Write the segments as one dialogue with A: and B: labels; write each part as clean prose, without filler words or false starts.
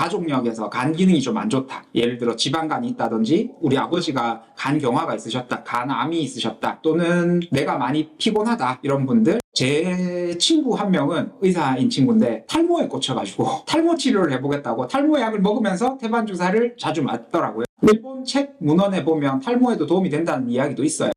A: 가족력에서 간 기능이 좀 안 좋다. 예를 들어 지방간이 있다든지 우리 아버지가 간경화가 있으셨다, 간암이 있으셨다, 또는 내가 많이 피곤하다, 이런 분들. 제 친구 한 명은 의사인 친구인데 탈모에 꽂혀가지고 탈모 치료를 해보겠다고 탈모 약을 먹으면서 태반 주사를 자주 맞더라고요. 일본 책 문헌에 보면 탈모에도 도움이 된다는 이야기도 있어요.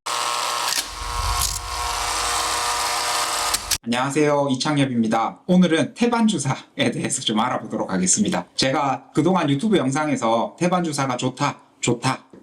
A: 안녕하세요, 이창엽입니다. 오늘은 태반 주사에 대해서 좀 알아보도록 하겠습니다. 제가 그동안 유튜브 영상에서 태반 주사가 좋다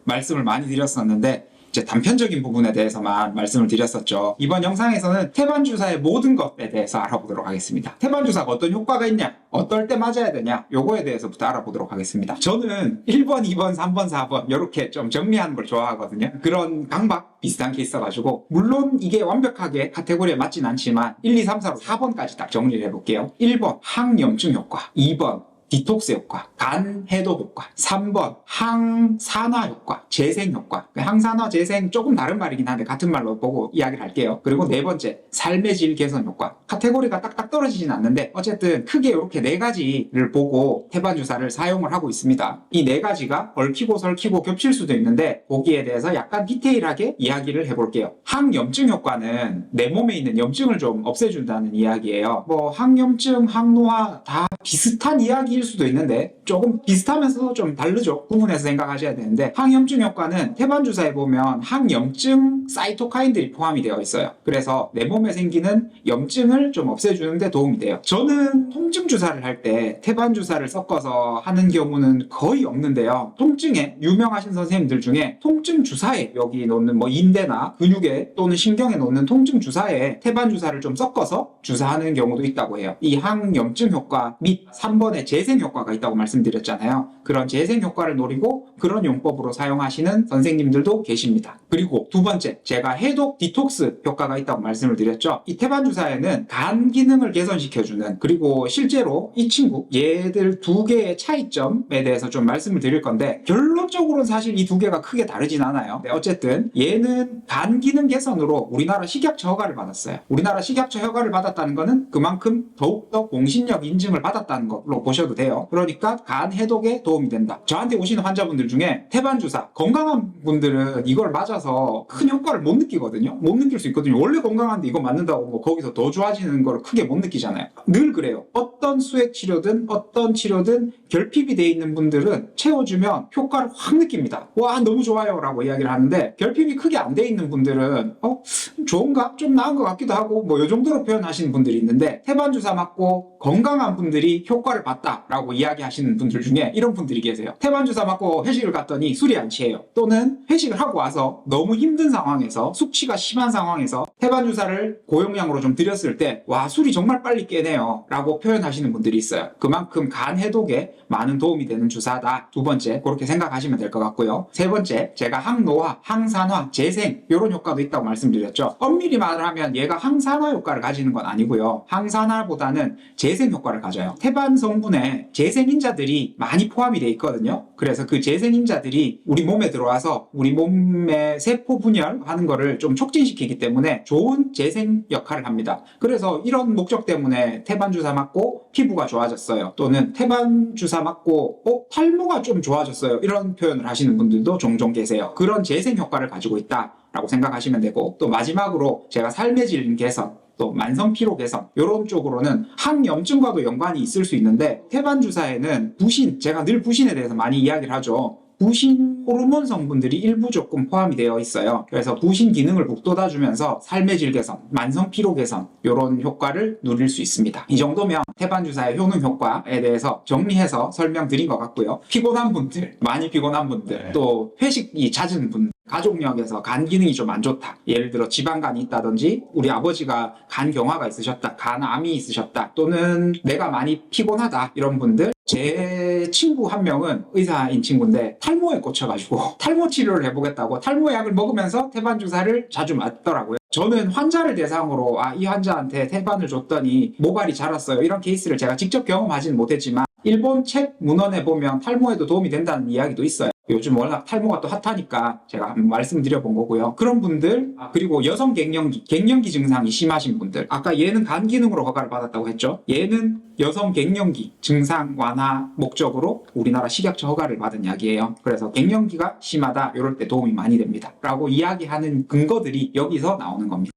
A: 말씀을 많이 드렸었는데 이제 단편적인 부분에 대해서만 말씀을 드렸었죠. 이번 영상에서는 태반 주사의 모든 것에 대해서 알아보도록 하겠습니다. 태반 주사가 어떤 효과가 있냐, 어떨 때 맞아야 되냐, 요거에 대해서부터 알아보도록 하겠습니다. 저는 1번, 2번, 3번, 4번 이렇게 좀 정리하는 걸 좋아하거든요. 그런 강박 비슷한 게 있어가지고, 물론 이게 완벽하게 카테고리에 맞진 않지만 1, 2, 3, 4, 4번까지 딱 정리를 해볼게요. 1번 항염증 효과, 2번 디톡스 효과, 간 해독 효과, 3번 항산화 효과, 재생 효과. 항산화, 재생 조금 다른 말이긴 한데 같은 말로 보고 이야기를 할게요. 그리고 네 번째, 삶의 질 개선 효과. 카테고리가 딱딱 떨어지진 않는데 어쨌든 크게 이렇게 네 가지를 보고 태반 주사를 사용을 하고 있습니다. 이 네 가지가 얽히고 설키고 겹칠 수도 있는데 거기에 대해서 약간 디테일하게 이야기를 해볼게요. 항염증 효과는 내 몸에 있는 염증을 좀 없애준다는 이야기예요. 뭐 항염증, 항노화 다 비슷한 이야기일 수도 있는데 조금 비슷하면서도 좀 다르죠. 구분해서 생각하셔야 되는데, 항염증 효과는 태반 주사에 보면 항염증 사이토카인들이 포함이 되어 있어요. 그래서 내 몸에 생기는 염증을 좀 없애주는데 도움이 돼요. 저는 통증 주사를 할 때 태반 주사를 섞어서 하는 경우는 거의 없는데요. 통증에 유명하신 선생님들 중에 통증 주사에 여기 놓는 뭐 인대나 근육에 또는 신경에 놓는 통증 주사에 태반 주사를 좀 섞어서 주사하는 경우도 있다고 해요. 이 항염증 효과 및 3번의 재생 효과가 있다고 말씀드렸잖아요. 그런 재생 효과를 노리고 그런 용법으로 사용하시는 선생님들도 계십니다. 그리고 두 번째, 제가 해독 디톡스 효과가 있다고 말씀을 드렸죠. 이 태반 주사에는 간 기능을 개선시켜주는, 그리고 실제로 이 친구 얘들 두 개의 차이점에 대해서 좀 말씀을 드릴 건데, 결론적으로는 사실 이 두 개가 크게 다르진 않아요. 네, 어쨌든 얘는 간 기능 개선으로 우리나라 식약처 허가를 받았어요. 우리나라 식약처 허가를 받았다는 거는 그만큼 더욱더 공신력 인증을 받았다는 걸로 보셔도 돼요. 그러니까 간 해독에 도움이 된다. 저한테 오시는 환자분들 중에 태반 주사, 건강한 분들은 이걸 맞아서 큰 효과를 못 느끼거든요. 못 느낄 수 있거든요. 원래 건강한데 이거 맞는다고 뭐 거기서 더 좋아지는 걸 크게 못 느끼잖아요. 늘 그래요. 어떤 수액 치료든 어떤 치료든 결핍이 돼 있는 분들은 채워주면 효과를 확 느낍니다. 와, 너무 좋아요 라고 이야기를 하는데, 결핍이 크게 안 돼 있는 분들은 좋은가? 좀 나은 것 같기도 하고 뭐 이 정도로 표현하시는 분들이 있는데, 태반 주사 맞고 건강한 분들이 효과를 봤다라고 이야기하시는 분들 중에 이런 분들이 계세요. 태반 주사 맞고 회식을 갔더니 술이 안 취해요. 또는 회식을 하고 와서 너무 힘든 상황에서, 숙취가 심한 상황에서 태반 주사를 고용량으로 좀 드렸을 때 와, 술이 정말 빨리 깨네요 라고 표현하시는 분들이 있어요. 그만큼 간 해독에 많은 도움이 되는 주사다. 두 번째, 그렇게 생각하시면 될 것 같고요. 세 번째, 제가 항노화, 항산화, 재생 이런 효과도 있다고 말씀드렸죠. 엄밀히 말을 하면 얘가 항산화 효과를 가지는 건 아니고요. 항산화보다는 재생 효과를 가져요. 태반 성분에 재생인자들이 많이 포함이 돼 있거든요. 그래서 그 재생인자들이 우리 몸에 들어와서 우리 몸의 세포 분열하는 거를 좀 촉진시키기 때문에 좋은 재생 역할을 합니다. 그래서 이런 목적 때문에 태반 주사 맞고 피부가 좋아졌어요. 또는 태반 주사 맞고 탈모가 좀 좋아졌어요. 이런 표현을 하시는 분들도 종종 계세요. 그런 재생 효과를 가지고 있다 라고 생각하시면 되고, 또 마지막으로 제가 삶의 질 개선, 또 만성 피로 개선 이런 쪽으로는 항염증과도 연관이 있을 수 있는데, 태반 주사에는 부신, 제가 늘 부신에 대해서 많이 이야기를 하죠. 부신 호르몬 성분들이 일부 조금 포함이 되어 있어요. 그래서 부신 기능을 북돋아주면서 삶의 질 개선, 만성 피로 개선 이런 효과를 누릴 수 있습니다. 이 정도면 태반 주사의 효능 효과에 대해서 정리해서 설명드린 것 같고요. 피곤한 분들, 많이 피곤한 분들, 또 회식이 잦은 분들, 가족력에서 간 기능이 좀 안 좋다, 예를 들어 지방간이 있다든지 우리 아버지가 간경화가 있으셨다, 간암이 있으셨다, 또는 내가 많이 피곤하다, 이런 분들. 제 친구 한 명은 의사인 친구인데 탈모에 꽂혀가지고 탈모 치료를 해보겠다고 탈모 약을 먹으면서 태반 주사를 자주 맞더라고요. 저는 환자를 대상으로 이 환자한테 태반을 줬더니 모발이 자랐어요, 이런 케이스를 제가 직접 경험하지는 못했지만 일본 책 문헌에 보면 탈모에도 도움이 된다는 이야기도 있어요. 요즘 워낙 탈모가 또 핫하니까 제가 한번 말씀드려본 거고요. 그런 분들, 그리고 여성 갱년기 증상이 심하신 분들, 아까 얘는 간 기능으로 허가를 받았다고 했죠. 얘는 여성 갱년기 증상 완화 목적으로 우리나라 식약처 허가를 받은 약이에요. 그래서 갱년기가 심하다 이럴 때 도움이 많이 됩니다 라고 이야기하는 근거들이 여기서 나오는 겁니다.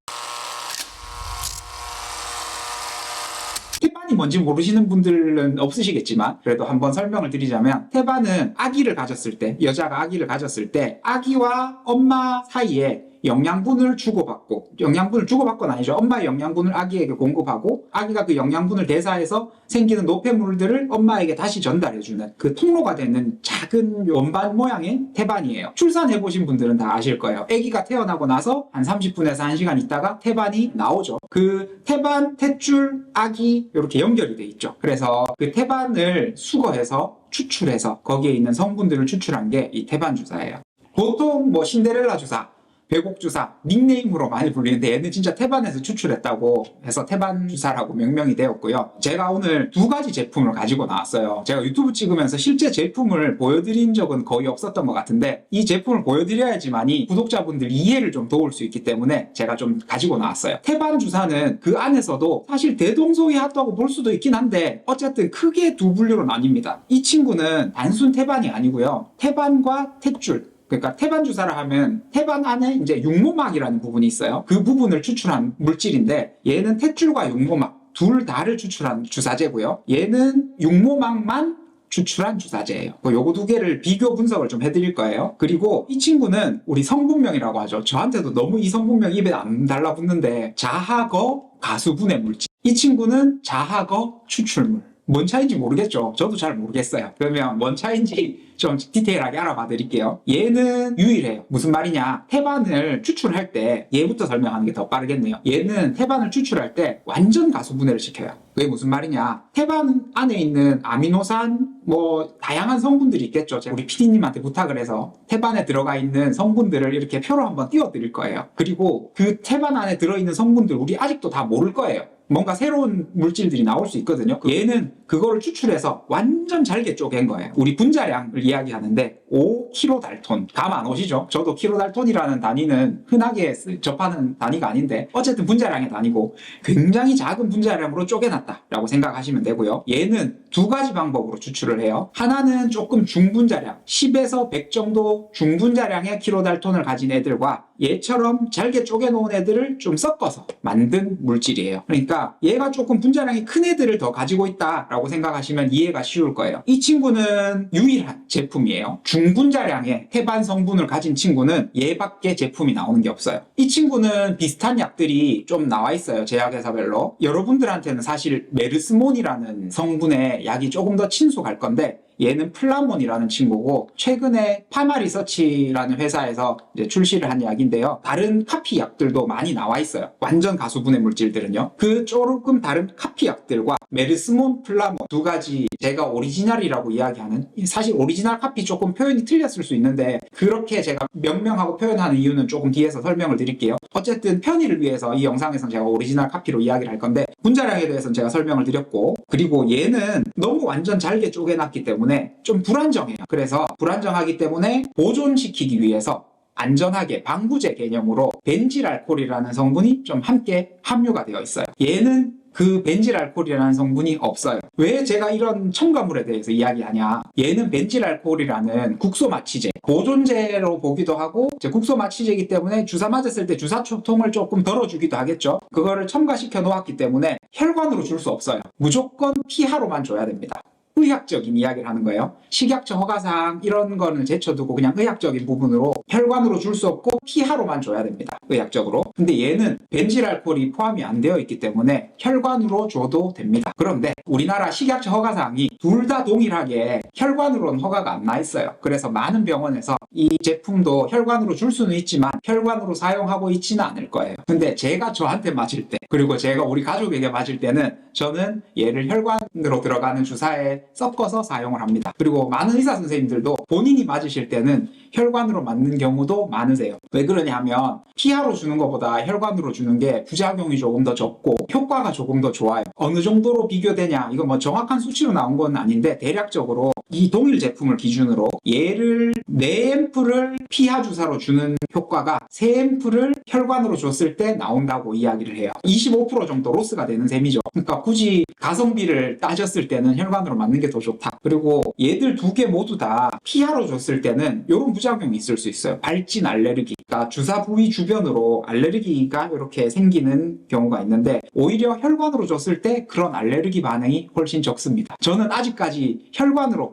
A: 태반이 뭔지 모르시는 분들은 없으시겠지만 그래도 한번 설명을 드리자면, 태반은 아기를 가졌을 때, 여자가 아기를 가졌을 때 아기와 엄마 사이에 영양분을 주고받거나 아니죠. 엄마의 영양분을 아기에게 공급하고 아기가 그 영양분을 대사해서 생기는 노폐물들을 엄마에게 다시 전달해주는 그 통로가 되는 작은 원반 모양의 태반이에요. 출산해보신 분들은 다 아실 거예요. 아기가 태어나고 나서 한 30분에서 1시간 있다가 태반이 나오죠. 그 태반, 탯줄, 아기 이렇게 연결이 돼 있죠. 그래서 그 태반을 수거해서 추출해서 거기에 있는 성분들을 추출한 게 이 태반 주사예요. 보통 뭐 신데렐라 주사, 배곡 주사 닉네임으로 많이 불리는데 얘는 진짜 태반에서 추출했다고 해서 태반 주사라고 명명이 되었고요. 제가 오늘 두 가지 제품을 가지고 나왔어요. 제가 유튜브 찍으면서 실제 제품을 보여드린 적은 거의 없었던 것 같은데 이 제품을 보여드려야지만이 구독자분들 이해를 좀 도울 수 있기 때문에 제가 좀 가지고 나왔어요. 태반 주사는 그 안에서도 사실 대동소이하다고 볼 수도 있긴 한데 어쨌든 크게 두 분류로 나뉩니다. 이 친구는 단순 태반이 아니고요. 태반과 탯줄, 그러니까 태반 주사를 하면 태반 안에 이제 육모막이라는 부분이 있어요. 그 부분을 추출한 물질인데 얘는 탯줄과 육모막 둘 다를 추출한 주사제고요. 얘는 육모막만 추출한 주사제예요. 요거 두 개를 비교 분석을 좀 해드릴 거예요. 그리고 이 친구는 우리 성분명이라고 하죠. 저한테도 너무 이 성분명 입에 안 달라붙는데 자하거 가수분해 물질. 이 친구는 자하거 추출물. 뭔 차이인지 모르겠죠. 저도 잘 모르겠어요. 그러면 뭔 차이인지 좀 디테일하게 알아봐 드릴게요. 얘는 유일해요. 무슨 말이냐, 태반을 추출할 때 얘부터 설명하는 게 더 빠르겠네요. 얘는 태반을 추출할 때 완전 가수분해를 시켜요. 그게 무슨 말이냐, 태반 안에 있는 아미노산 뭐 다양한 성분들이 있겠죠. 제가 우리 PD님한테 부탁을 해서 태반에 들어가 있는 성분들을 이렇게 표로 한번 띄워 드릴 거예요. 그리고 그 태반 안에 들어있는 성분들 우리 아직도 다 모를 거예요. 뭔가 새로운 물질들이 나올 수 있거든요. 얘는 그거를 추출해서 완전 잘게 쪼갠 거예요. 우리 분자량을 이야기하는데 5kg 달톤. 감 안 오시죠? 저도 킬로달톤이라는 단위는 흔하게 접하는 단위가 아닌데 어쨌든 분자량의 단위고 굉장히 작은 분자량으로 쪼개놨다라고 생각하시면 되고요. 얘는 두 가지 방법으로 추출을 해요. 하나는 조금 중분자량, 10에서 100 정도 중분자량의 킬로달톤을 가진 애들과 얘처럼 잘게 쪼개놓은 애들을 좀 섞어서 만든 물질이에요. 그러니까 얘가 조금 분자량이 큰 애들을 더 가지고 있다라고 생각하시면 이해가 쉬울 거예요. 이 친구는 유일한 제품이에요. 중분자량의 태반 성분을 가진 친구는 얘밖에 제품이 나오는 게 없어요. 이 친구는 비슷한 약들이 좀 나와 있어요. 제약회사별로. 여러분들한테는 사실 메르스몬이라는 성분의 약이 조금 더 친숙할 건데 얘는 플라몬이라는 친구고 최근에 파마리서치라는 회사에서 이제 출시를 한 약인데요. 다른 카피 약들도 많이 나와 있어요. 완전 가수분해 물질들은요. 그 조금 다른 카피 약들과 메르스몬, 플라몬 두 가지 제가 오리지널이라고 이야기하는, 사실 오리지널 카피 조금 표현이 틀렸을 수 있는데 그렇게 제가 명명하고 표현하는 이유는 조금 뒤에서 설명을 드릴게요. 어쨌든 편의를 위해서 이 영상에서는 제가 오리지널 카피로 이야기를 할 건데 분자량에 대해서는 제가 설명을 드렸고, 그리고 얘는 너무 완전 잘게 쪼개놨기 때문에 좀 불안정해요. 그래서 불안정하기 때문에 보존시키기 위해서 안전하게 방부제 개념으로 벤질알코올이라는 성분이 좀 함께 함유가 되어 있어요. 얘는 그 벤질알코올이라는 성분이 없어요. 왜 제가 이런 첨가물에 대해서 이야기하냐, 얘는 벤질알코올이라는 국소마취제, 보존제로 보기도 하고 국소마취제이기 때문에 주사 맞았을 때 주사초통을 조금 덜어주기도 하겠죠. 그거를 첨가시켜 놓았기 때문에 혈관으로 줄 수 없어요. 무조건 피하로만 줘야 됩니다. 의학적인 이야기를 하는 거예요. 식약처 허가사항 이런 거는 제쳐두고 그냥 의학적인 부분으로 혈관으로 줄 수 없고 피하로만 줘야 됩니다. 의학적으로. 근데 얘는 벤질알코올이 포함이 안 되어 있기 때문에 혈관으로 줘도 됩니다. 그런데 우리나라 식약처 허가사항이 둘 다 동일하게 혈관으로는 허가가 안 나 있어요. 그래서 많은 병원에서 이 제품도 혈관으로 줄 수는 있지만 혈관으로 사용하고 있지는 않을 거예요. 근데 제가 저한테 맞을 때, 그리고 제가 우리 가족에게 맞을 때는 저는 얘를 혈관으로 들어가는 주사에 섞어서 사용을 합니다. 그리고 많은 의사 선생님들도 본인이 맞으실 때는 혈관으로 맞는 경우도 많으세요. 왜 그러냐 하면 피하로 주는 것보다 혈관으로 주는 게 부작용이 조금 더 적고 효과가 조금 더 좋아요. 어느 정도로 비교되냐, 이거 뭐 정확한 수치로 나온 건 아닌데 대략적으로 이 동일 제품을 기준으로 얘를 네 앰플을 피하 주사로 주는 효과가 세 앰플을 혈관으로 줬을 때 나온다고 이야기를 해요. 25% 정도 로스가 되는 셈이죠. 그러니까 굳이 가성비를 따졌을 때는 혈관으로 맞는 게 더 좋다. 그리고 얘들 두 개 모두 다 피하로 줬을 때는 이런 부작용이 있을 수 있어요. 발진 알레르기. 그러니까 주사 부위 주변으로 알레르기가 이렇게 생기는 경우가 있는데 오히려 혈관으로 줬을 때 그런 알레르기 반응이 훨씬 적습니다. 저는 아직까지 혈관으로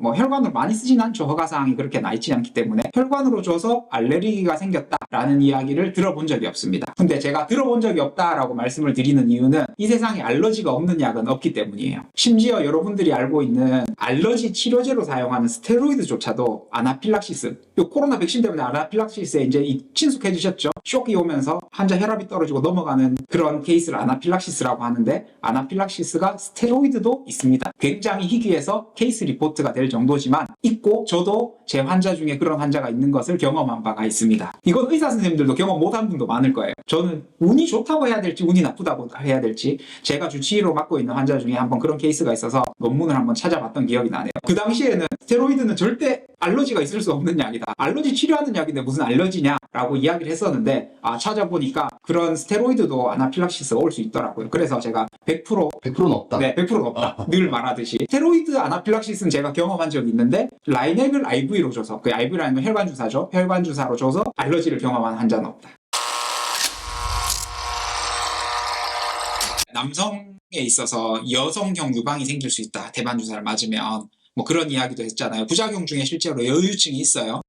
A: 많이 쓰진 않죠. 허가사항이 그렇게 나 있지 않기 때문에 혈관으로 줘서 알레르기가 생겼다라는 이야기를 들어본 적이 없습니다. 근데 제가 들어본 적이 없다라고 말씀을 드리는 이유는 이 세상에 알러지가 없는 약은 없기 때문이에요. 심지어 여러분들이 알고 있는 알러지 치료제로 사용하는 스테로이드조차도 아나필락시스, 요 코로나 백신 때문에 아나필락시스에 이제 친숙해지셨죠. 쇼크가 오면서 환자 혈압이 떨어지고 넘어가는 그런 케이스를 아나필락시스라고 하는데 아나필락시스가 스테로이드도 있습니다. 굉장히 희귀해서 케이스 리포트가 될 정도지만 있고 저도 제 환자 중에 그런 환자가 있는 것을 경험한 바가 있습니다. 이건 의사 선생님들도 경험 못한 분도 많을 거예요. 저는 운이 좋다고 해야 될지 운이 나쁘다고 해야 될지 제가 주치의로 맡고 있는 환자 중에 한번 그런 케이스가 있어서 논문을 한번 찾아봤던 기억이 나네요. 그 당시에는 스테로이드는 절대 알러지가 있을 수 없는 약이다. 알러지 치료하는 약인데 무슨 알러지냐라고 이야기를 했었는데 찾아보니까 그런 스테로이드도 아나필락시스가 올 수 있더라고요. 그래서 제가
B: 100%는 없다.
A: 네, 100%는 없다. 늘 말하듯이 스테로이드 아나필락시스는 제가 경험한 적이 있는데 라이넥을 IV로 줘서 그 IV라는 건 혈관 주사죠. 혈관 주사로 줘서 알러지를 경험한 환자는 없다. 남성에 있어서 여성형 유방이 생길 수 있다. 태반 주사를 맞으면 뭐 그런 이야기도 했잖아요. 부작용 중에 실제로 여유증이 있어요.